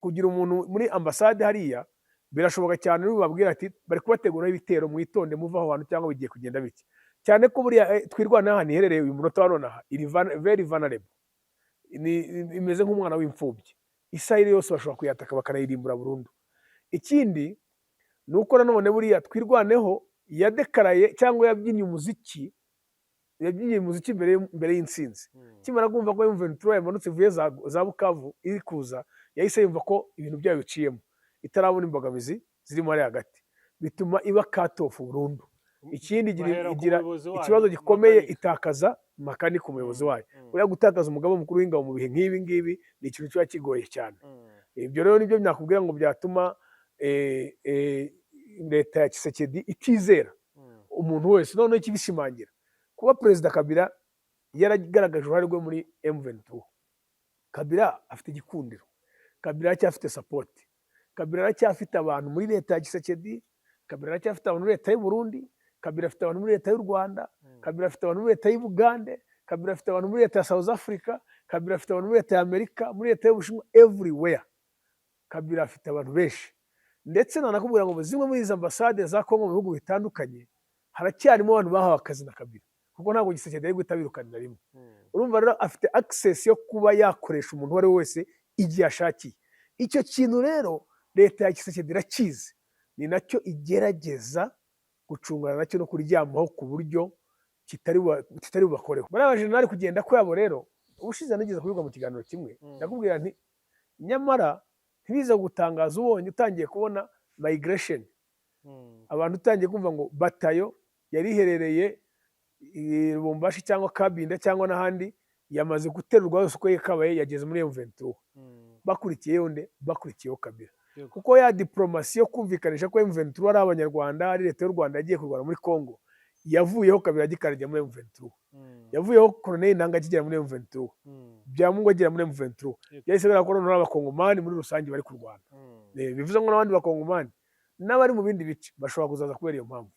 kugira umuntu muri ambasade hariya birashoboka cyane babwira ati bari kubateguraho ibitero mwitonde muva aho hantu cyangwa bigiye kugenda bike cyane ko buriya twirwana ahantu iherereye uyu munota wa none aha iri very vulnerable imeze nk'umwana w'imfubyi isirayeli yose bashobora kuyataka bakanayirimbura burundu. Ikindi ni uko nanone buriya twirwaneho yadekaraye cyangwa yabyinnye umuziki mbere y'intsinzi kimara kumva ko M23 yamanutse ivuye za Bukavu iri kuza yahise yumva ko ibintu byayo biciyemo itarabona imbogamizi zirimo ari hagati bituma iba katofu burundu. Ikindi igira ikibazo gikomeye itakaza makani ku muyobozi wayo. Uriya gutakaza umugabo mukuru w'ingabo mu bihe nk'ibi ngibi ni ikintu kiba kigoye cyane. Ibyo rero nibyo byakubwira ngo byatuma leta ya Tshisekedi itizera umuntu wese noneho ikibishimangira kuba Perezida Kabila yaragaragaje uruhare rwe muri M23. Kabila afite igikundiro, Kabila aracyafite support, Kabila aracyafite abantu muri leta ya Tshisekedi, Kabila aracyafite abantu muri leta y'u Burundi, Kabila afite abantu muri leta y'u Rwanda, Kabila afite abantu muri leta y'u Bugande, Kabila afite abantu muri leta ya South Africa, Kabila afite abantu muri leta ya Amerika, muri leta y'Ubushinwa, everywhere Kabila afite abantu benshi. Ndetse nanakubwira ngo zimwe muri izo ambasade za Kongo mu bihugu bitandukanye haracyarimo abantu bahawe akazi na Kabila kuko ntabwo Tshisekedi ari guhita birukanira rimwe. Urumva rero afite access yo kuba yakoresha umuntu uwo ari we wese igihe ashakiye. Icyo kintu rero leta ya Tshisekedi irakizi, ni nacyo igerageza gucungana nacyo no kuryamaho ku buryo kitari bubakoreho. Bariya bajenerali kugenda kwabo rero ubushize nageze kubivuga mu kiganiro kimwe ndakubwira nti nyamara ntibiza gutangaza ubonye utangiye kubona migration, abantu utangiye kumva ngo batayo yari iherereye Lubumbashi cyangwa Kabinda cyangwa n'ahandi yamaze guterurwa yose uko yakabaye yageze muri M23. Bakurikiye yonde bakurikiyeho Kabila kuko ya diplomasi yo kumvikanisha ko M23 ari abanyarwanda ari leta y'u Rwanda yagiye kurwana muri Kongo yavuyeho Kabila gikarajya muri M23. Yavuyeho Colonel Nanga akigera muri M23, Byamungu agera muri M23, yahise barakora n'abakongomani muri rusange bari kurwana. Bivuze ngo n'abandi bakongomani n'abari mu bindi bice bashobora kuzaza kubera iyo mpamvu.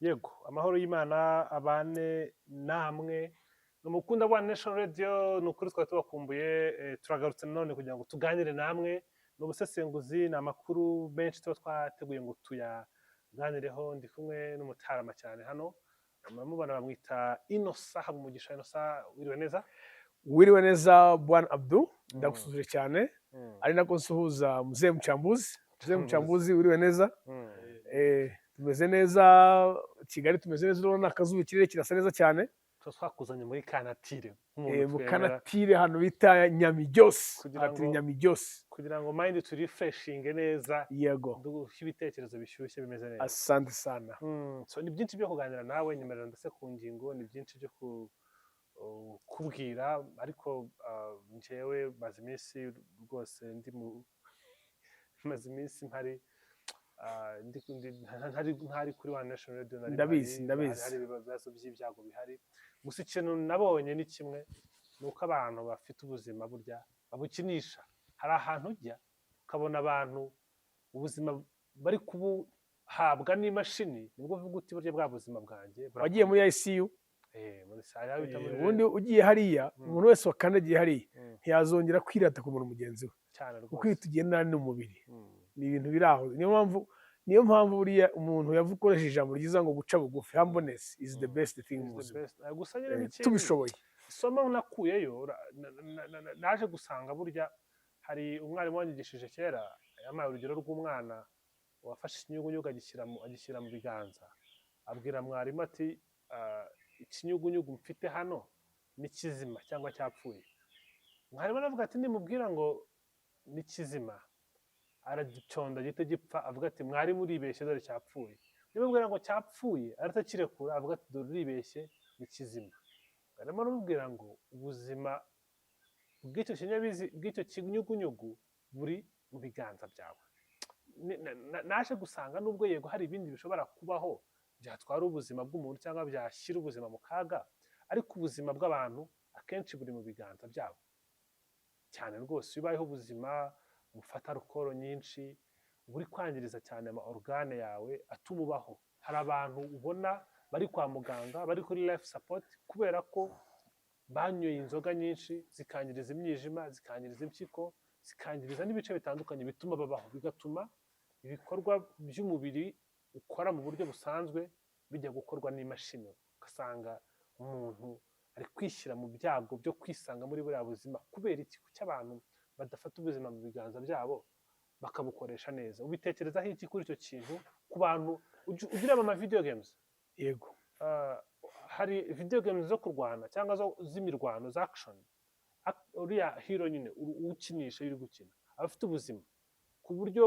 Yego, amahoro y'Imana abane namwe numukunda wa Nation Radio nukuri twari tubakumbuye turagarutse none kugira ngo tuganire namwe n'ubusesenguzi n'amakuru benshi twateguye ngo tuyaganireho. Ndi kumwe n'umutarama cyane hano mubana bamwita Innocent Habumugisha. Innocent, wiriwe neza? Wiriwe neza Bwana Abdou, ndagusuzuje cyane ari nako nsuhuza Mzee Mchambuzi. Mzee Mchambuzi, wiriwe neza? Tumeze neza Kigali, tumeze neza, urabona akazuba ikirere kirasa neza cyane. Twakuzanye muri Kanatire, mu Kanatire hano bita Nyamibyose, ati Nyamibyose, kugira ngo mind to refreshing neza. Yego, dushye ibitekerezo bishyushye bimeze neza. Asante sana. So ni byinshi byo kuganira nawe, nyemerera ndase ku ngingo, ni byinshi byo kubwira, ariko njyewe maze iminsi rwose maze iminsi mpari ntari kuri wa Nation Radio. Ndabizi hari ibibazo by'ibyago bihari, gusa ikintu nabonye ni kimwe, nuko abantu bafite ubuzima burya babukinisha. Hari ahantu ujya ukabona abantu ubuzima bari kubuhabwa n'imashini, nibwo uvuga uti burya bwa buzima bwanjye. Wagiye muri ICU? Muri sare bita muri ubundi ugiye hariya, umuntu wese wakandagiye hariya ntiyazongera kwirata ku muntu mugenzi we cyane rwose, kuko tugenda n'umubiri ni ibintu biraho. Niyo mpamvu buriya umuntu yavukoresheje ijambo ryiza ngo guca bugufi, humbleness is the best thing mu buzima. Gusa nyine tubishoboye. Isomo nakuyeyo naje gusanga burya hari umwarimu wanyigishije kera yamaye urugero rw'umwana wafashe ikinyugunyugu agishyira mu biganza, abwira mwarimu ati ikinyugunyugu mfite hano ni kizima cyangwa cyapfuye. Mwarimu aravuga ati nimubwira ngo ni kizima aragiconda gite gipfa, avuga ati mwarimu uribeshye dore cyapfuye. Nimubwira ngo cyapfuye aratakirekura, avuga ati dore uribeshye ni kizima. Arimo arubwira ngo ubuzima bw'icyo kinyugunyugu buri mu biganza byawe. Naje gusanga nubwo yego hari ibindi bishobora kubaho byatwara ubuzima bw'umuntu cyangwa byashyira ubuzima mu kaga, ariko ubuzima bw'abantu akenshi buri mu biganza byabo cyane rwose. Iyo ubayeho ubuzima bufata alcohol nyinshi, buri kwangiriza cyane ama organe yawe atuma ubaho. Hari abantu ubona bari kwa muganga bari kuri life support kubera ko banyoye inzoga nyinshi zikangiriza imyijima, zikangiriza impyiko, zikangiriza n'ibice bitandukanye bituma babaho, bigatuma ibikorwa by'umubiri ukora mu buryo busanzwe bijya gukorwa n'imashini. Ugasanga umuntu ari kwishyira mu byago byo kwisanga muri buriya buzima kubera iki cy'abantu badafata ubuzima mu biganza byabo bakabukoresha neza. Ubitekerezaho iki kuri icyo kintu ku bantu ugira ama video games? Yego, hari video games zo kurwana cyangwa z'imirwano za action, uriya hero nyine ukinisha yiri gukina aba afite ubuzima ku buryo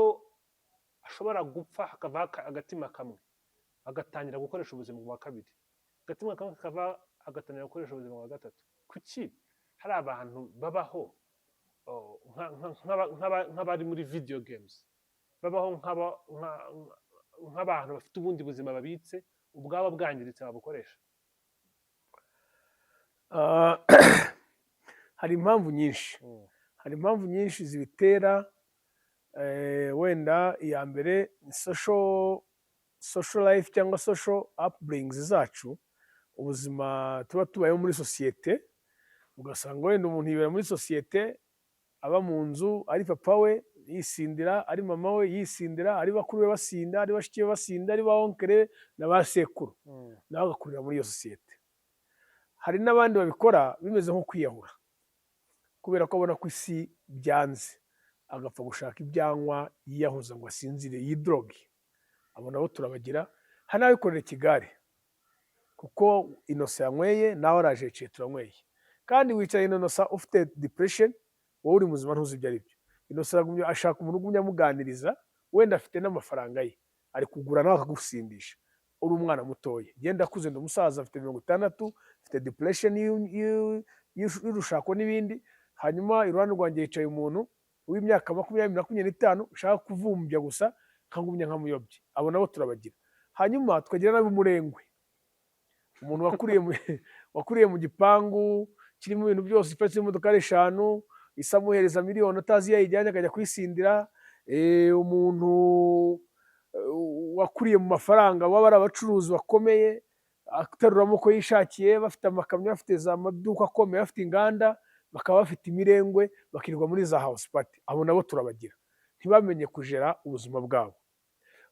ashobora gupfa hakava agatima kamwe agatangira gukoresha ubuzima bwa kabiri, agatima kamwe kakava agatangira gukoresha ubuzima bwa gatatu. Kuki hari abantu babaho nk'abari muri video games, babaho nk'abantu bafite ubundi buzima babitse ubwabo bwangiritse babukoresha? hari impamvu nyinshi, hari impamvu nyinshi zibitera. Wenda iya mbere ni social life cyangwa social upbringings zacu, ubuzima tuba tubayeho muri sosiyete. Ugasanga wenda umuntu yibera muri sosiyete, aba mu nzu ari papa we yisindira, ari mama we yisindira, ari bakuru be basinda, ari bashiki be basinda, ari ba onkere na ba sekuru, nawe agakurira muri iyo sosiyete. Hari n'abandi babikora bimeze nko kwiyahura kubera ko abona ko isi byanze, agapfa gushaka ibyanywa yiyahuza ngo asinzire, yidroge. Abo nabo turabagira. Hari n'abikorera ikigare kuko inosa yanyweye nawe araje yicaye turanyweye, kandi wicaye inosa ufite depression, wowe uri muzima ntuzi ibyo ari byo. Inosa ashaka umuntu ugumya amuganiriza, wenda afite n'amafaranga ye, ari kugura nawe akagusindisha. Uri umwana mutoya, genda akuze ndi umusaza afite 60, afite depression y'urushako n'ibindi. Hanyuma iruhande rwanjye yicaye umuntu w'imyaka 20-25 ushaka kuvumbya gusa nkagumya nkamuyobye. Abo nabo turabagira. Hanyuma tukagira n'ab'umurengwe, umuntu wakuriye mu gipangu kirimo ibintu byose, iparitse imodoka 5 isamuhereza miliyoni atazi yayijyanye akajya kwisindira. Umuntu wakuriye mu mafaranga, baba ari abacuruzi bakomeye, aterura amaboko yishakiye, bafite amakamyo, bafite za maduka akomeye, bafite inganda, bakaba bafite imirengwe, bakirirwa muri za house party. Abo nabo turabagira. Ntibamenye kujera ubuzima bwabo.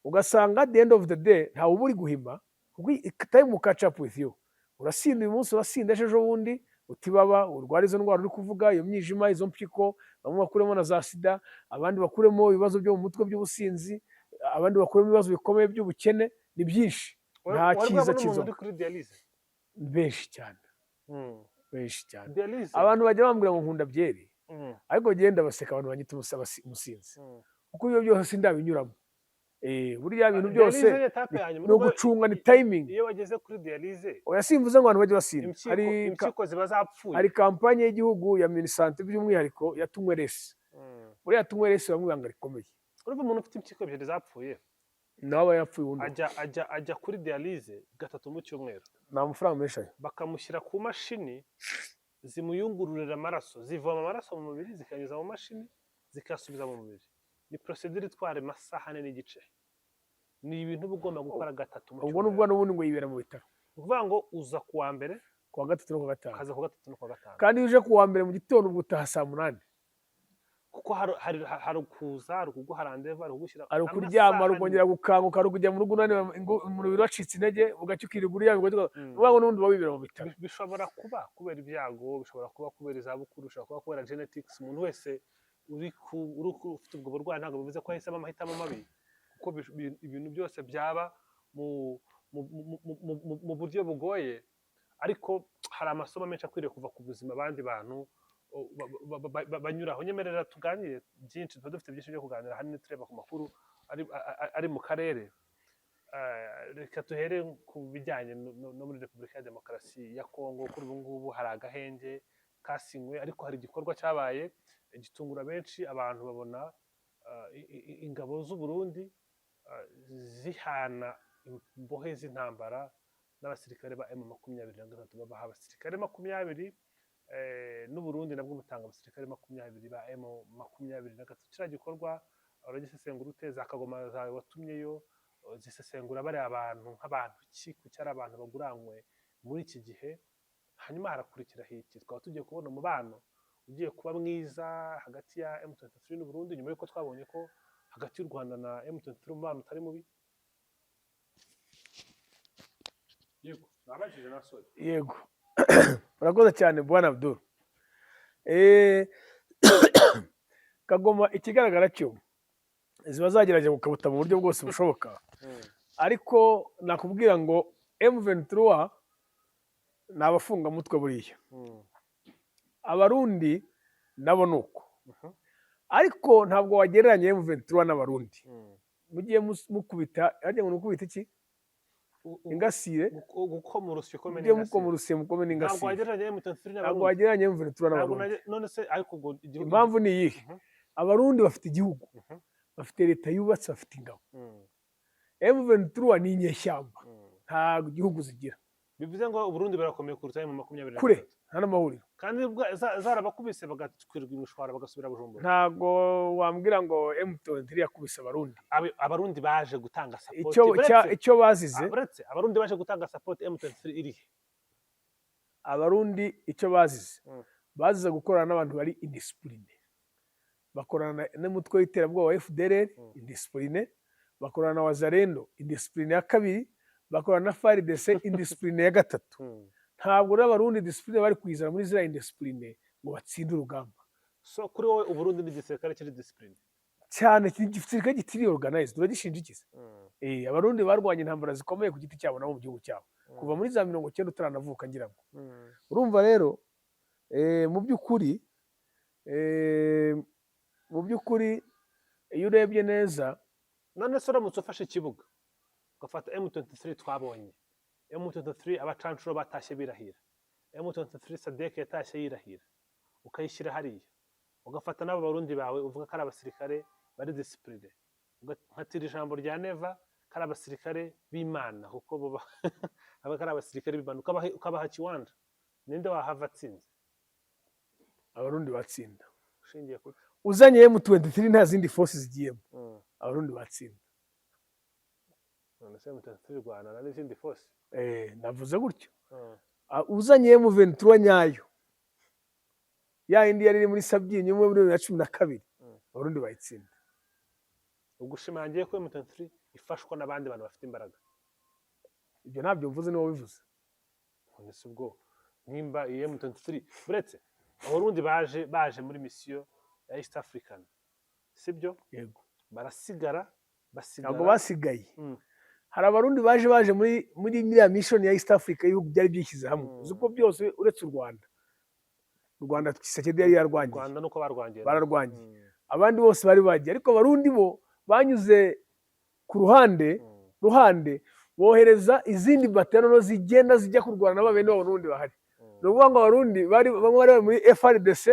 Ugasanga at the end of the day ntawe uba uri guhima, kuko time will catch up with you. Urasinda uyu munsi, urasinda ejo bundi, utibaba urwara izo ndwara uri kuvuga, iyo myijima, izo mpyiko, bamwe bakuremo na za sida, abandi bakuremo ibibazo byo mu mutwe by'ubusinzi, abandi bakuremo ibibazo bikomeye by'ubukene. Ni byinshi, nta cyiza kizo. Benshi cyane, benshi cyane. Abantu bajya bambwira ngo nkunda byeri, ariko genda baseka abantu banyita umusinzi, kuko ibyo byose ndabinyuramo. Buriya bintu byose no gucunga ni timing. Iyo wageze kuri dialyse, oya simvuze ngo abantu bajye basinda. Impyiko ziba zapfuye. Hari kampanye y'igihugu ya Minisante by'umwihariko ya Tunywerese. Buriya Tunywerese bamwe banga rikomeye. Urumva umuntu ufite impyiko ebyiri zapfuye, nawe yapfuye undi ajya kuri dialyse 3 mu cyumweru. Nta mafaranga menshi ayo. Bakamushyira ku mashini zimuyungururira amaraso, zivoma amaraso mu mubiri zikanyuza mu mashini zikasubiza mu mubiri. Ni procedure itwara amasaha 4 n'igice. Ni ibintu ugomba gukora 3 mu cyumweru. Ubwo nubwo n'ubundi ngo yibera mu bitaro. Uvuga ngo uza kuwa mbere, kuwa gatatu no kuwa gatanu. Kaza kuwa gatatu no kuwa gatanu. Kandi uje kuwa mbere mu gitondo ubwo utaha saa 8. Kuko hari kuza, hari kuguha rendez-vous, hari kugushyira. Ari kuryama, ari kongera gukanguka, ari kujya mu rugo nani umubiri wacitse intege, ugacyo ukirirwa uryama. Uvuga ngo n'ubundi wibera mu bitaro. Bishobora kuba kubera ibyago, bishobora kuba kubera izabukuru, bishobora kuba kubera genetics. Umuntu wese ufite ubwo burwayi ntabwo bivuze ko yahisemo amahitamo mabi, kuko ibintu byose byaba mu buryo bugoye. Ariko hari amasomo menshi akwiriye kuva ku buzima abandi bantu banyuraho. Nyemerera tuganire byinshi, tuba dufite byinshi byo kuganira, hanini tureba ku makuru ari mu karere. Reka tuhere ku bijyanye no muri Repubulika ya Demokarasi ya Kongo. Kuri ubu ngubu hari agahenge kasinywe, ariko hari igikorwa cyabaye gitungura benshi, abantu babona ingabo z'u Burundi zihana imbohe z'intambara n'abasirikare ba M23, babaha abasirikare 20 n'u Burundi nabwo butanga abasirikare 20 ba M23. Kiriya gikorwa uragisesengura uteza Kagoma zawe watumyeyo, zisesengura bari abantu nk'abantu ki cyari abantu baguranywe muri iki gihe. Hanyuma harakurikira iki, twaba tugiye kubona umubano ugiye kuba mwiza hagati ya M23 n'u Burundi, nyuma yuko twabonye ko hagati y'u Rwanda na M23 umubano utari mubi. Yego, nabajije nasore. Yego. Urakoze cyane Bwana Abdul. Kagoma ikigaragara cyo ziba zagerageje gukabuta mu buryo bwose bushoboka, ariko nakubwira ngo M23 ni abafungamutwe buriya, abarundi nabo nuko, ariko ntabwo wagereranya M23 n'abarundi. Mugiye mukubita ariko mukubita iki ingasire gukoma urusyo komene ingasire, mukoma urusyo mukome n'ingasire. Ntabwo wagereranya M23 n'abarundi. None se ariko ubwo impamvu ni iyihe? Abarundi bafite igihugu, bafite leta yubatse, bafite ingabo. M23 ni inyeshyamba, nta gihugu zigira. Bivuze ngo Burundi barakomeye kuruta M23 kure, nta n'amahuriro, kandi zarabakubise bagatwirwa imishwara bagasubira Bujumbura. Ntago wambwira ngo M23 yakubise abarundi. Abarundi baje gutanga support, icyo bazize, abarundi baje gutanga support M23 irihe? Abarundi icyo bazize, bazize gukorana n'abantu bari indiscipline, bakorana n'umutwe w'iterabwoba wa FDLR indiscipline, bakorana na Wazalendo indiscipline ya kabiri, bakorana na FARDC indiscipline ya gatatu. Ntabwo n'abarundi discipline bari kwizana muri zira indiscipline ngo batsinde urugamba. So kuri wowe Uburundi n'igisirikare kiri discipline cyane, igisirikare kitiri organized, uragishinja ikiza? Abarundi barwanye intambara zikomeye ku giti cyabo nabo mu gihugu cyabo kuva muri za 90 utaranavuka ngira ngo. Urumva rero mu by'ukuri iyo urebye neza, none se uramutse ufashe ikibuga ugafata M23 twabonye, M23 abacancuro batashye birahira, M23 Sadek yatashye yirahira, ukayishyira hariya, ugafata n'abo barundi bawe uvuga ko ari abasirikare bari discipline, ugatira ijambo rya Neva ko ari abasirikare b'Imana, kuko bo aba ari abasirikare b'Imana, ukabaha kiwanja, ninde wahava atsinze? Abarundi batsinda. Ushingiye kuri uzanye M23 nta zindi forces zigiyemo, abarundi batsinda. None se M23 Rwanda n'izindi force? Navuze gutyo. Uzanye M23 nyayo, ya indi yari muri Sabyinyo mu 2012, abarundi bayitsinda. Ugushimangiye ko M23 ifashwa n'abandi bantu bafite imbaraga. Ibyo ntabyo mvuze, niwo bivuze. None se ubwo nimba M23 buretse abarundi baje muri mission ya East African, sibyo? Yego. Barasigara. Ntabwo basigaye. Hari abarundi baje muri iriya mission ya East Africa, ibihugu byari byishyize hamwe. Uzi ko byose uretse u Rwanda Tshisekedi yari yarwangiye. Rwanda nuko bararwangiye. Abandi bose bari bagiye, ariko abarundi bo banyuze ku ruhande bohereza izindi batano zigenda zijya kurwana n'ababene b'abarundi bahari. Nuvuga ngo abarundi bamwe bari muri FARDC,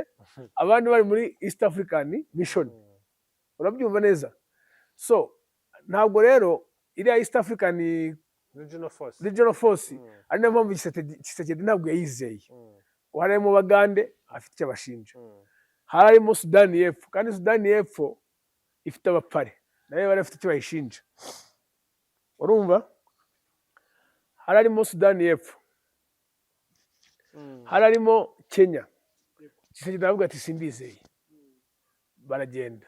abandi bari muri East African Mission. Urabyumva neza? So ntabwo rero iriya East African Regional Force ari nayo mpamvu Tshisekedi ntabwo yayizeye. Hari mu Bagande afite icyo abashinja, harimo Sudani y'Epfo, kandi Sudani y'Epfo ifite abapare nayo bari bafite icyo bayishinja. Urumva? Harimo Sudani y'Epfo, harimo Kenya. Tshisekedi aravuga ati simbizeye, baragenda.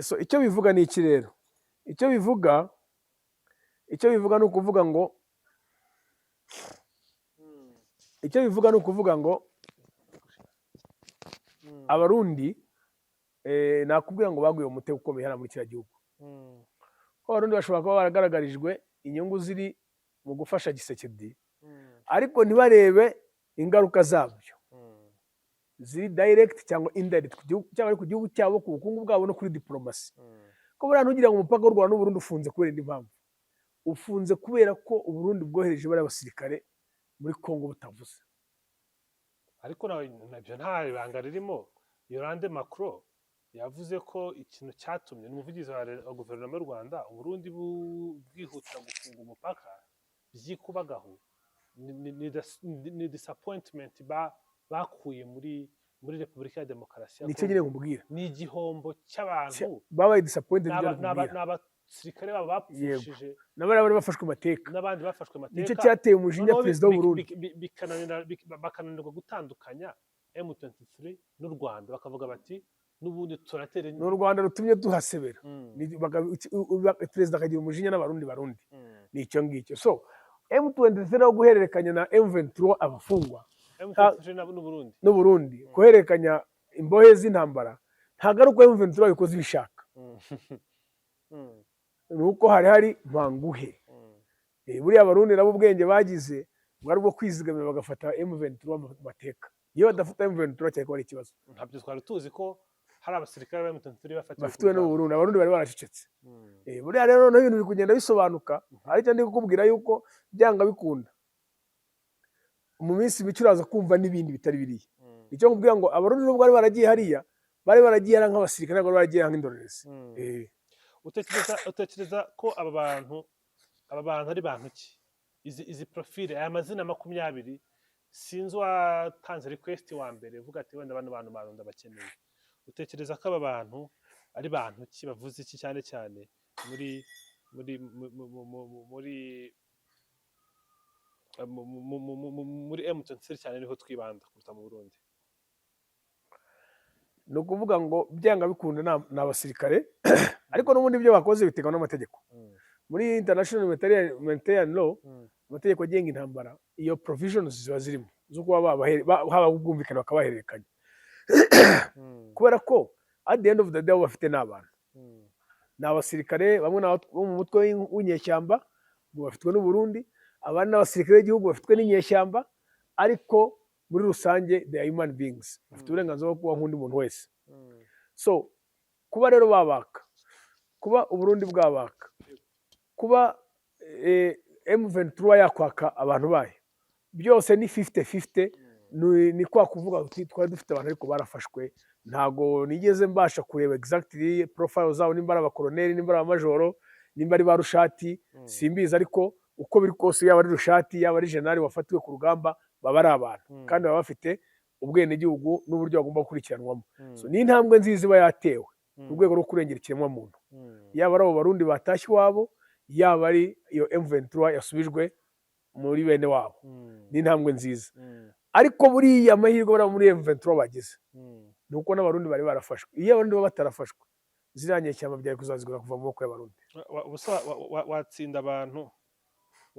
So icyo bivuga ni iki rero? Icyo bivuga ni ukuvuga ngo abarundi nakubwira ngo baguye mu mutego ukomeye hano muri kiriya gihugu. Ko abarundi bashobora kuba baragaragarijwe inyungu ziri mu gufasha Tshisekedi, ariko ntibarebe ingaruka zabyo ziri direct cyangwa indirect cyangwa ku gihugu cyabo, ku bukungu bwabo no kuri diplomasi. Ko buriya ntugira ngo umupaka w'u Rwanda n'Uburundi ufunze kubera indi mpamvu, ufunze kubera ko Uburundi bwohereje bari abasirikare muri Kongo butavuze. ariko nabyo nta ibanga ririmo. Yolande Macron yavuze ko ikintu cyatumye n'umuvugizi wa guverinoma y'u Rwanda Uburundi bwihutira gufunga umupaka byikubagahu ni disappointment bakuye muri Repubulika ya Demokarasi ya nicyo nyine Kongo. nkubwira Ni igihombo cy'abantu babaye disappointed ibyo nkubwira n'abasirikare babo bapfushije n'abari bari bafashwe amateka n'abandi bafashwe amateka. nicyo cyateye umujinya Noneho perezida w'u Burundi bakananirwa gutandukanya M23 n'u Rwanda, bakavuga bati n'ubundi turatera ni u Rwanda rutumye tuhasebera. Perezida akagira umujinya n'abarundi ni icyo ngicyo. So M23 no guhererekanya na M23 abafungwa M23 n'Uburundi guhererekanya imbohe z'intambara ntabwo ari uko M23 babikoze ibishaka, ni uko hari mpanguhe. Buriya abarundi nabo ubwenge bagize bwari bwo kwizigamira bagafata M23 mu mateka. Iyo badafata M23 cyari kuba ari ikibazo. Ntabyo twari tuzi ko hari abasirikare ba M23 bafatiwe n'Uburundi, abarundi bari baracecetse. Buriya rero noneho ibintu biri kugenda bisobanuka, ariko ndi kukubwira yuko byanga bikunda mu minsi mike uraza kumva n'ibindi bitari biriya. Nicyo nkubwira ngo abarundi nubwo bari baragiye hariya, bari baragiye ari nk'abasirikare, bari baragiye nk'indorerezi. Utekereza ko aba bantu ari bantu ki? Izi profile, aya mazina 20, sinzi watanze request wa mbere uvuga ati wenda bano bantu baronda bakeneye. Utekereza ko aba bantu ari bantu ki, bavuze iki cyane cyane muri M23 cyane niho twibanda kuruta mu Burundi? Ni ukuvuga ngo byanga bikunda ni abasirikare ariko n'ubundi ibyo bakoze biteganywa n'amategeko. Muri international humanitarian law, amategeko agenga intambara, iyo provisions ziba zirimo zo kuba haba ubwumvikane bakabahererekanya. Kubera ko at the end of the day bafite n'abantu, ni abasirikare bamwe bo mu mutwe w'inyeshyamba bafitwe n'Uburundi, abandi n'abasirikare b'igihugu bafitwe n'inyeshyamba, ariko muri rusange they are human beings, bafite uburenganzira bwo kuba nk'undi muntu wese. So kuba rero babaka, kuba Uburundi bwabaka, kuba M23 yakwaka abantu bayo, byose ni 50-50. Ni kwa kuvuga uti twari dufite abantu ariko barafashwe. Ntago nigeze mbasha kureba exactly profile zabo, nimba ari abakoloneli, nimba ari abamajoro, nimba ari ba rushati, simbizi. Ariko uko biri kose, yaba ari rushati, yaba ari generali wafatiwe ku rugamba, baba ari abantu kandi baba bafite ubwenegihugu n'uburyo bagomba gukurikiranwamo. So ni intambwe nziza iba yatewe mu rwego rwo kurengera ikiremwamuntu, yaba ari abo barundi batashye iwabo, yaba ari iyo M23 yasubijwe muri bene wabo. Ni intambwe nziza. Ariko buriya amahirwe bari muri M23 bagize ni uko n'abarundi bari barafashwe. Iyo abarundi baba batarafashwe, ziriya nyeshyamba byari kuzazigura kuva mu maboko y'abarundi.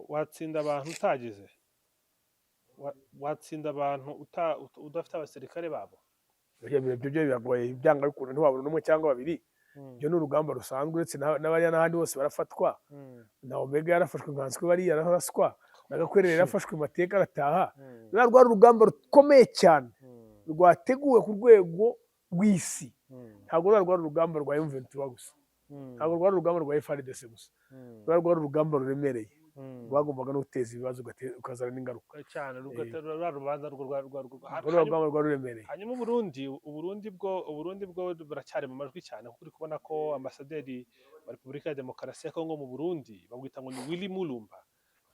watsinda abantu utagize, watsinda abantu udafite abasirikare babo. Ibyo biragoye, byanga bikunda ntiwabona n'umwe cyangwa babiri. Ibyo ni urugamba rusanzwe, uretse n'abariya n'ahandi bose barafatwa. Na Omega yarafashwe, Nkanswe bari yararaswa, na Gakwerere yarafashwe, Mateka arataha. Rwari urugamba rukomeye cyane rwateguwe ku rwego rw'isi. Ntabwo rwari urugamba rwa M23 gusa, ntabwo rwari urugamba rwa FARDC gusa, rwari urugamba ruremereye rwagombaga no guteza ibibazo ukazana n'ingaruka cyane. Rubanza urugamba rwa ruremereye. Hanyuma Uburundi bwo buracyari mu majwi cyane, kuko uri kubona ko ambasaderi wa Repubulika ya Demokarasi ya Kongo mu Burundi babwita ngo ni Willy Mulumba,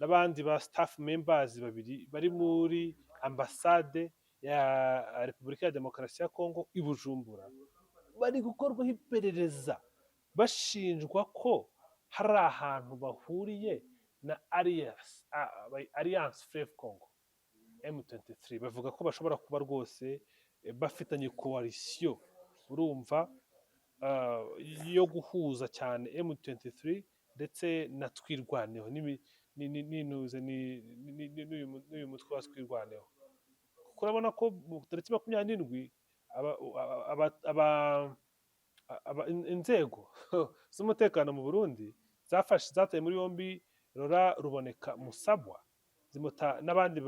n'abandi ba staff members babiri bari muri ambasade ya Repubulika ya Demokarasi ya Kongo i Bujumbura, bari gukorwaho iperereza bashinjwa ko hari ahantu bahuriye na Alliance Fleuve Congo M23. Bavuga ko bashobora kuba rwose bafitanye coalition, urumva, yo guhuza cyane M23 ndetse na Twirwaneho n'inuze n'uyu mutwe wa Twirwaneho. Kurabona ko mu tariki 27 inzego z'umutekano mu Burundi zataye muri yombi Laurent Ruboneka Musabwa, zimuta n'abandi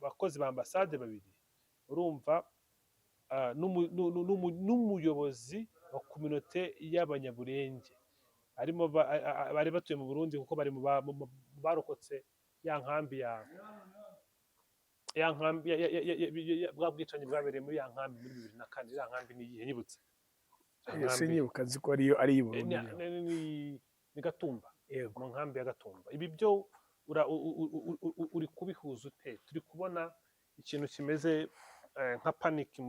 bakozi ba ambasade babiri, urumva, n'umuyobozi wa communauté y'abanyaburenge, harimo bari batuye mu Burundi kuko bari mu barokotse ya nkambi ya nkambi bwa bwicanyi bwabereye muri ya nkambi muri 2004 ya nkambi ni igihe nyibutse ese nyibuka nzi ko ari i Burundi ni Gatumba yego mu nkambi ya Gatumba. Ibi byo uri kubihuza ute? Turi kubona ikintu kimeze nka paniki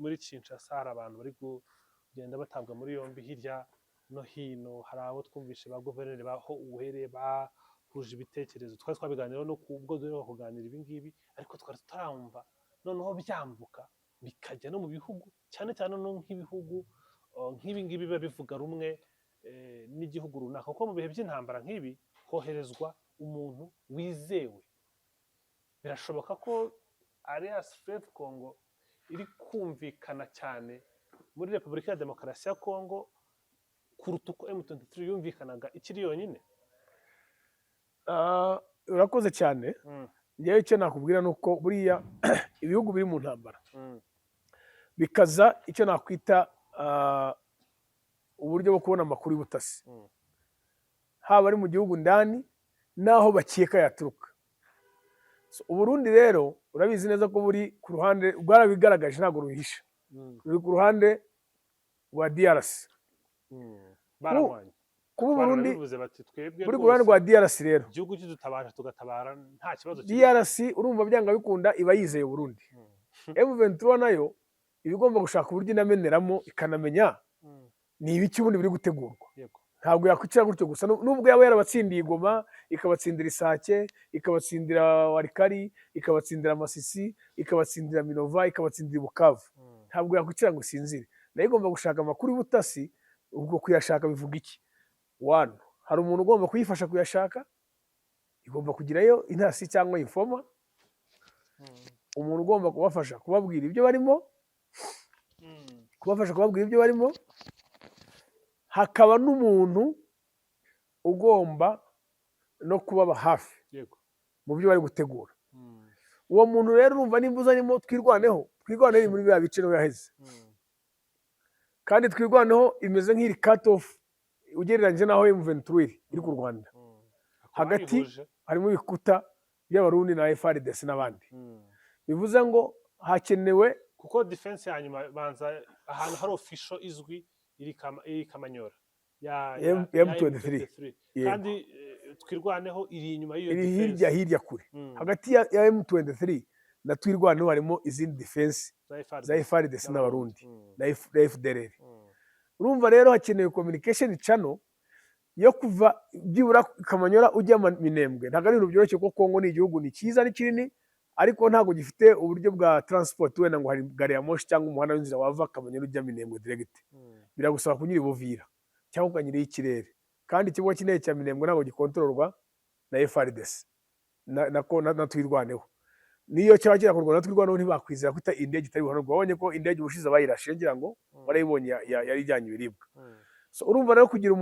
muri Kinshasa, hari abantu bari kugenda batabwa muri yombi hirya no hino, hari abo twumvishe ba guverineri baho uhereye bahuje ibitekerezo, twari twabiganiraho no kubwo dore kuganira ibi ngibi, ariko twari tutaramva noneho byambuka bikajya no mu bihugu, cyane cyane no nk'ibihugu nk'ibi ngibi biba bivuga rumwe n'igihugu runaka, kuko mu bihe by'intambara nk'ibi hoherezwa umuntu wizewe. Birashoboka ko Alliance Fleuve Congo iri kumvikana cyane muri Repubulika ya Demokarasi ya Congo kuruta uko M23 yumvikanaga ikiri yonyine. Urakoze cyane. Ngewe icyo nakubwira ni uko buriya ibihugu biri mu ntambara bikaza icyo nakwita uburyo bwo kubona amakuru y'ubutasi, haba ari mu gihugu ndani n'aho bakeka yaturuka. Uburundi rero urabizi neza ko buri ku ruhande bwarabigaragaje, ntabwo ruhisha, ruri ku ruhande rwa DRC. Kuba Burundi buri ku ruhande rwa DRC rero igihugu kidutabara tugatabara nta kibazo. DRC urumva byanga bikunda iba yizeye Burundi. M23 nayo ibigomba gushaka uburyo inameneramo ikanamenya ni ibiki ubundi biri gutegurwa. Ntabwo yakwicira gutyo gusa, nubwo yaba yarabatsindiye Goma, ikabatsindira Isake, ikabatsindira Warikari, ikabatsindira Masisi, ikabatsindira Minova, ikabatsindira Bukavu, ntabwo yakwicira ngo isinzire. Nayo igomba gushaka amakuru y'ubutasi. Ubwo kuyashaka bivuga iki? One, hari umuntu ugomba kuyifasha kuyashaka, igomba kugirayo intasi cyangwa infoma, umuntu ugomba kubafasha kubabwira ibyo barimo, hakaba n'umuntu ugomba no kubaba hafi mu byo bari gutegura. Uwo muntu rero urumva nimba uzanimo twirwaneho muri bya bice no yaheze, kandi twirwaneho imeze nk'iri cut off ugereranyije naho M23 iri ku Rwanda. Hagati harimo ibikuta by'Abarundi na FARDC n'abandi. Bivuze ngo hakenewe kuko defense yanyuma banza ahantu hari official izwi iri Kamanyora ya M23, kandi twirwaneho iri inyuma y'iyo defense, iri hirya kure. Hagati ya M23 na twirwaneho harimo izindi defense za FARDC n'Abarundi na FDLR. Urumva rero hakenewe communication channel yo kuva byibura Kamanyora ujya Minembwe. Ntabwo ari ibintu byoroshye kuko Kongo ni igihugu ni cyiza, ni kinini, ariko ntabwo gifite uburyo bwa transport wenda ngo hari gari ya moshi cyangwa umuhanda w'inzira wava Kamanyora ujya Minembwe direct. Biragusaba kunyura Buvira cyangwa ukanyura y'ikirere, kandi ikigo kinini cya Minembwe ntabwo gikontororwa na FARDC na twirwaneho. Niyo cyaba kirakorwa na twirwaneho ntibakwizera kwita indege itari buhanurwa. Babonye ko indege ubushize bayirashe ngira ngo barayibonye yari ijyanye ibiribwa. So urumva rero kugira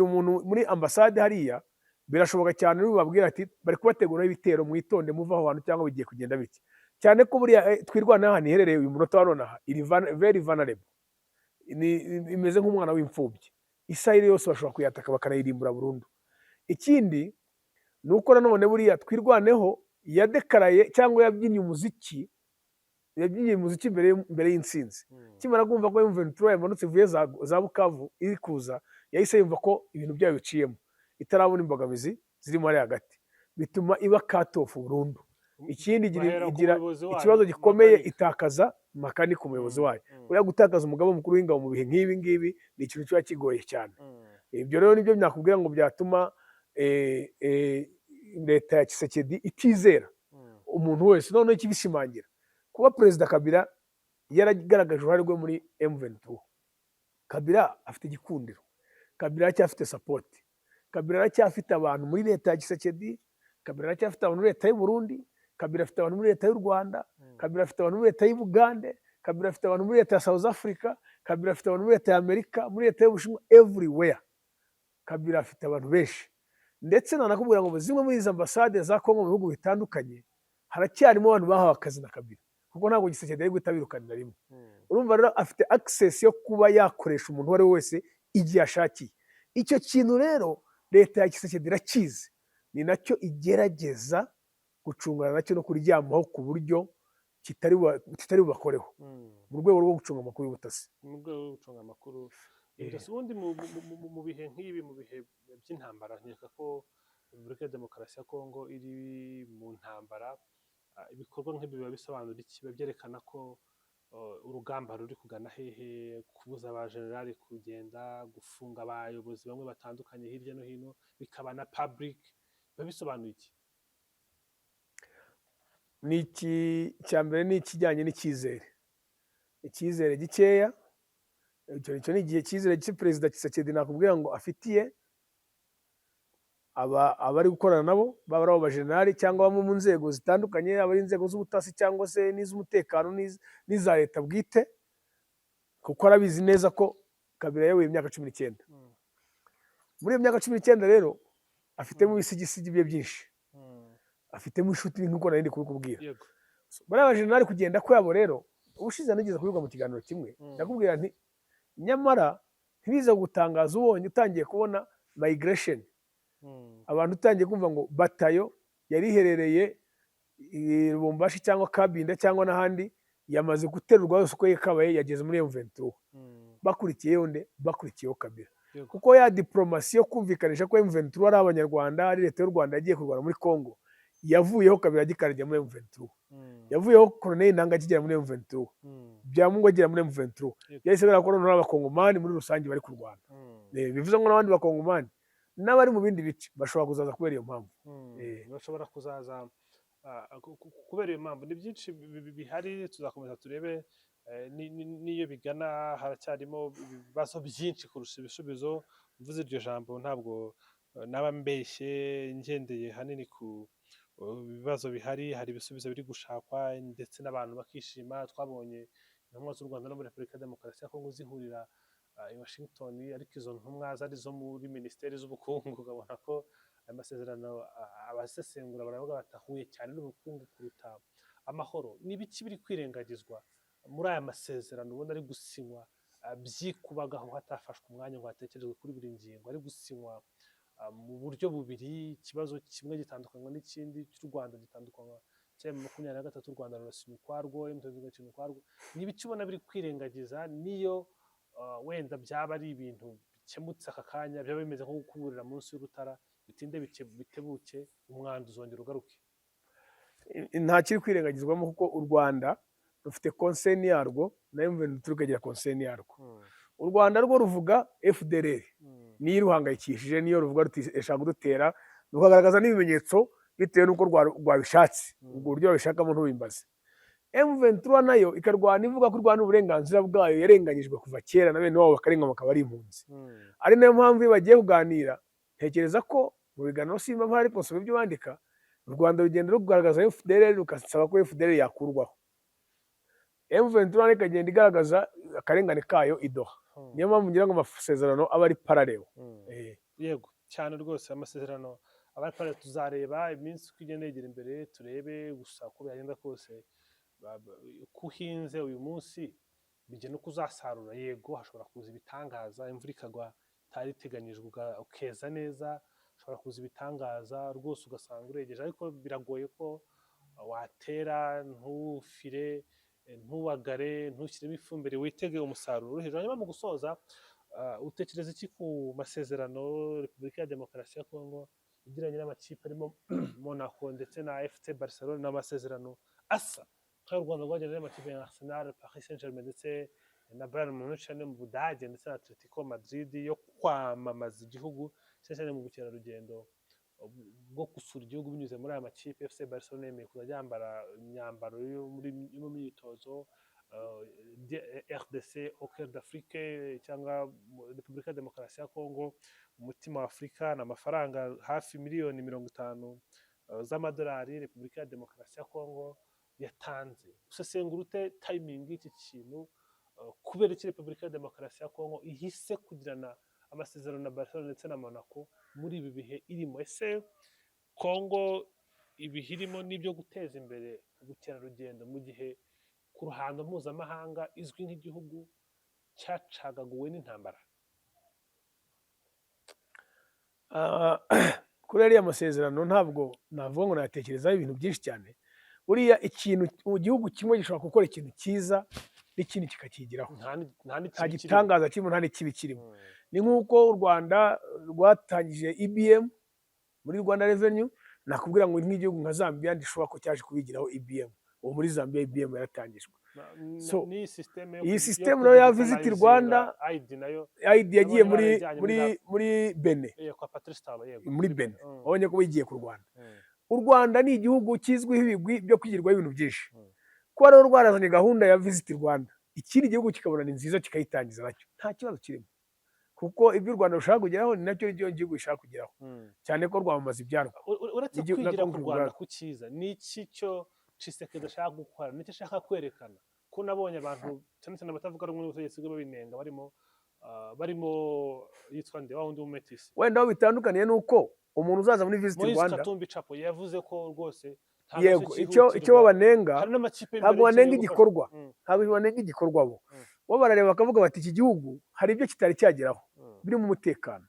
umuntu muri ambasade hariya birashoboka cyane. Rubabwira ati bari kubategura ibitero, mwitonde muva aho hantu cyangwa bigiye kugenda bike, cyane ko buriya twirwaneho ahantu iherereye uyu munota wa none aha iri very vulnerable, imeze nk'umwana w'imfubyi. Isirayeli yose bashobora kuyataka bakanayirimbura burundu. Ikindi ni uko nanone buriya twirwaneho yadekaraye cyangwa yabyinnye umuziki mbere y'intsinzi. Kimara kumva ko M23 yamanutse ivuye za Bukavu iri kuza, yahise yumva ko ibintu byayo biciyemo, itarabona imbogamizi zirimo ari hagati, bituma iba cut off burundu. Ikindi igira ikibazo gikomeye, itakaza makani ku muyobozi wayo. Uriya gutakaza umugabo mukuru w'ingabo mu bihe nk'ibi ngibi ni ikintu kiba kigoye cyane. Ibyo rero nibyo nakubwira ngo byatuma leta ya Tshisekedi itizera umuntu wese. Noneho ikibishimangira kuba Perezida Kabila yaragaragaje uruhare rwe muri M23. Kabila afite igikundiro, Kabila aracyafite support, Kabila aracyafite abantu muri leta ya Tshisekedi, Kabila aracyafite abantu muri leta y'u Burundi, Kabila afite abantu muri leta y'u Rwanda, Kabila afite abantu muri leta y'u Bugande, Kabila afite abantu muri leta ya South Africa, Kabila afite abantu muri leta ya Amerika, muri leta y'Ubushinwa, everywhere Kabila afite abantu benshi. Ndetse nanakubwira ngo zimwe muri izi ambasade za Kongo mu bihugu bitandukanye haracyarimo abantu bahawe akazi na Kabila, kuko ntabwo Tshisekedi ari guhita birukanira rimwe. Urumva rero afite access yo kuba yakoresha umuntu uwo ari we wese igihe ashakiye. Icyo kintu rero leta ya Tshisekedi irakizi, ni nacyo igerageza gucungana nacyo no kuryamaho ku buryo kitari bubakoreho mu rwego rwo gucunga amakuru y'ubutasi. mu rwego rwo gucunga amakuru y'ubutasi. Ubundi mu bihe nk'ibi, mu bihe by'intambara, nkeka ko Repubulika ya Demokarasi ya Kongo iri mu ntambara, ibikorwa nk'ibi biba bisobanura iki? Biba byerekana ko urugamba ruri kugana hehe, kubuza abajenerali kugenda, gufunga abayobozi bamwe batandukanye hirya no hino, bikaba na public, biba bisobanuye iki? Icya mbere ni ikijyanye icyizere gikeya. Icyo ni igihe icyizere Perezida Tshisekedi nakubwira ngo afitiye abari gukorana nabo, baba ari abo bajenerali cyangwa bamwe mu nzego zitandukanye, aba ari inzego z'ubutasi cyangwa se n'iz'umutekano n'iza leta bwite, kuko arabizi neza ko Kabila yayoboye imyaka 19. Muri iyo myaka 19 rero afitemo ibisigisigi bye byinshi, afitemo inshuti nk'uko nari ndi kubikubwira. Bariya bajenerali kugenda kwabo rero, ubushize nigeze kubivuga mu kiganiro kimwe, ndakubwira nti nyamara ntibiza gutangaza ubonye utangiye kubona migration, abantu utangiye kumva ngo batayo yari iherereye i Lubumbashi cyangwa Kabinda cyangwa n'ahandi yamaze guterurwa yose uko yakabaye, yageze muri M23. Bakurikiyeho nde? Bakurikiyeho Kabila. Kuko ya diplomasi yo kumvikanisha ko M23 ari abanyarwanda, ari leta y'u Rwanda yagiye kurwana muri Kongo, yavuyeho Kabila agikarajya muri M23. Yavuyeho Colonel Nanga akigera muri M23. Byamungu agera muri M23. Yahise birakora n'abakongomani muri rusange bari kurwana. Bivuze ngo n'abandi bakongomani n'abari mu bindi bice bashobora kuzaza kubera iyo mpamvu. Bashobora kuzaza kubera iyo mpamvu. Ni byinshi bihari, tuzakomeza turebe n'iyo bigana, haracyarimo ibibazo byinshi kurusha ibisubizo. Mvuze iryo jambo ntabwo naba mbeshye, ngendeye hanini ku ibibazo bihari. Hari ibisubizo biri gushakwa ndetse n'abantu bakishima. Twabonye intumwa z'u Rwanda no muri Repubulika ya Demokarasi ya Kongo zihurira i Washington, ariko izo ntumwa zari zo muri minisiteri z'ubukungu. Ukabona ko aya masezerano abasesengura baravuga batahuye cyane n'ubukungu kuruta amahoro. Ni ibiki biri kwirengagizwa muri aya masezerano ubona ari gusinywa byikubagaho, hatafashwe umwanya ngo hatekerezwe kuri buri ngingo, ari gusinywa mu buryo bubiri, ikibazo kimwe gitandukanywa n'ikindi, cy'u Rwanda gitandukanywa cya M23, u Rwanda rurasinya ukwarwo, M23 igasinya ukwarwo. Ni ibiki ubona biri kwirengagiza, niyo wenda byaba ari ibintu bikemutse aka kanya, byaba bimeze nko gukuburira munsi y'urutara, bitinde bitebuke umwanda uzongera ugaruke? Nta kiri kwirengagizwamo, kuko u Rwanda rufite konseni yarwo na M23 rukagira konseni yarwo. U Rwanda rwo ruvuga FDLR niyo ruhangayikishije, niyo ruvuga ruti eshaka kudutera, rukagaragaza n'ibimenyetso bitewe n'uko rwabishatse, ubwo buryo babishakamo ntubimbaze. M23 nayo ikarwana ivuga ko rwana uburenganzira bwayo yarenganyijwe kuva kera na bene wabo bakarenga bakaba ari impunzi. Ari nayo mpamvu iyo bagiye kuganira, ntekereza ko mu biganiro simba mpari ariko nsoma ibyo bandika, u Rwanda rugenda rugaragaza FDLR rukasaba ko FDLR yakurwaho, M23 ikagenda igaragaza akarengane kayo idoha. Niyo mpamvu ngira ngo amasezerano aba ari parallel. Yego cyane rwose, amasezerano aba ari parallel. Tuzareba iminsi uko igenda yegera imbere, turebe gusa uko byagenda kose. Kuhinze uyu munsi bigena uko uzasarura. Yego hashobora kuza ibitangaza, imvura ikagwa itari iteganyijwe ukeza neza, hashobora kuza ibitangaza rwose ugasanga uregeje, ariko biragoye ko watera ntufire, ntubagare, ntushyiremo ifumbire, witege umusaruro uri hejuru. Hanyuma mu gusoza, utekereza iki ku masezerano Repubulika ya Demokarasi ya Kongo igiranye n'amakipe arimo Monaco ndetse na FC Barcelona? N'amasezerano asa nk'u Rwanda rwagiranye n'amakipe ya Arsenal, Paris Saint-Germain ndetse na Bayern Munich mu Budage ndetse na Atletico Madrid, yo kwamamaza igihugu cyane mu bukerarugendo bwo gusura igihugu binyuze muri aya makipe. FC Barcelona yemeye kuzajya yambara imyambaro yo mu myitozo, RDC au cœur d'Afrique cyangwa Repubulika ya Demokarasi ya Kongo umutima wa Afurika, n'amafaranga hafi miliyoni 50 z'amadolari Repubulika ya Demokarasi ya Kongo yatanze. Usesengura ute timing y'iki kintu, kubera iki Repubulika ya Demokarasi ya Kongo ihise kugirana amasezerano na Barcelona ndetse na Monaco muri ibi bihe irimo? Ese Kongo ibihirimo n'ibyo guteza imbere ubukerarugendo mu gihe ku ruhando mpuzamahanga izwi nk'igihugu cyacagaguwe n'intambara? kuri ariya masezerano ntabwo navuga ngo natekerezaho ibintu byinshi cyane. Buriya ikintu mu gihugu kimwe gishobora gukora ikintu cyiza n'ikindi kikakigiraho, nta nta n'ikibi kirimo. gitangaza kirimo, nta n'ikibi kirimo. Ni nk'uko u Rwanda rwatangije EBM muri Rwanda Revenue, nakubwira ngo nk'igihugu nka Zambia ndishobora ko cyaje kubigiraho EBM. Ubu muri Zambia EBM yaratangijwe. So, iyi system nayo ya Visit Rwanda, ID yagiye muri Benin, kwa Patrice Talon, yego, muri Benin, wabonye ko bigiye ku Rwanda. U Rwanda ni igihugu kizwiho ibigwi byo kwigirwaho ibintu byinshi. Kuba rero rwarazanye gahunda ya Visit Rwanda, ikindi gihugu kikabona ni nziza kikayitangiza nacyo, nta kibazo kirimo, kuko ibyo u Rwanda rushaka kugeraho ni nacyo igihugu gishaka kugeraho, cyane ko rwamamaza ibyarwo. uretse kwigira ku Rwanda ku cyiza, ni iki cyo Tshisekedi ashaka gukora, nicyo ashaka kwerekana? Ko nabonye abantu cyane cyane abatavuga rumwe n'ubutegetsi babinenga, barimo yitwa nde wa wundi w'umumetisi. Wenda aho bitandukaniye nuko umuntu uzaza muri Visit Rwanda, Moise Katumbi Chapo yavuze ko rwose yego icyo babanenga, ntabwo banenga igikorwa, ntabwo banenga igikorwa bo barareba bakavuga bati iki gihugu hari ibyo kitari cyageraho biri mu mutekano.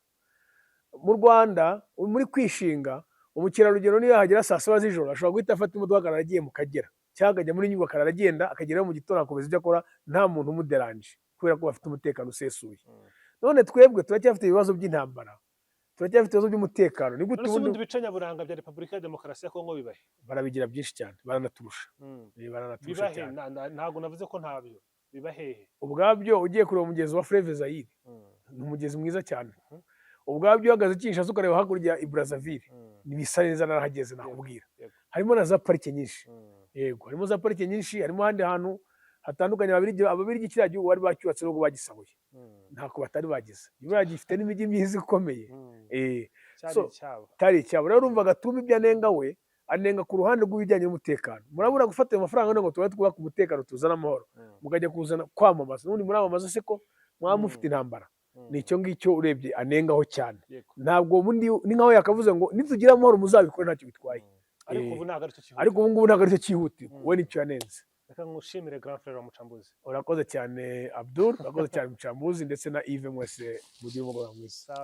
Mu Rwanda muri kwishinga, umukerarugendo niyo yahagera saa 7 z'ijoro ashobora guhita afata imodoka akarara agiye mu Kagera, cyangwa akajya muri Nyungwe akarara agenda, akagerayo mu gitondo akomeza ibyo akora nta muntu umuderanje, kubera ko bafite umutekano usesuye. None twebwe turacyafite ibibazo by'intambara, turacyafite ibibazo by'umutekano. Ni gute ubundi bice nyaburanga bya Repubulika ya Demokarasi ya Kongo bibahe? Barabigira byinshi cyane, baranaturusha. Bibahe, ntabwo navuze ko ntabyo, bibahehe ubwabyo. Ugiye kureba umugezi wa Fleuve Zaire, ni umugezi mwiza cyane. Ubwabyo uhagaze Kinshasa ukareba hakurya i Brazzaville, bisa neza, narahageze nakubwira. Harimo na za parike nyinshi, yego, harimo za parike nyinshi, harimo ahandi hantu hatandukanye. Ababirigi kiriya gihugu bari bacyubatse n'ubwo bagisabuye, ntako batari bagize. Buriya gifite n'imijyi myiza ikomeye, cyari icyabo. Rero urumva Gatumba ibyo anenga, we anenga ku ruhande rw'ibijyanye n'umutekano. Murabura gufata ayo mafaranga ngo tuba twubaka umutekano tuzana amahoro, mukajya kuzana kwamamaza. N'ubundi muramamaza se ko mwaba mufite intambara? Ni icyo ngicyo urebye anengaho cyane. Ntabwo ubundi ni nkaho yakavuze ngo nitugira amahoro muzabikore ntacyo bitwaye, ariko ubu ngubu ntabwo aricyo cyihutirwa. We nicyo yanenze. Reka ngushimire Grand Frère Mucambuzi. Urakoze cyane Abdul, urakoze cyane Mucambuzi, ndetse na Yves, mwese mugire umugoroba mwiza.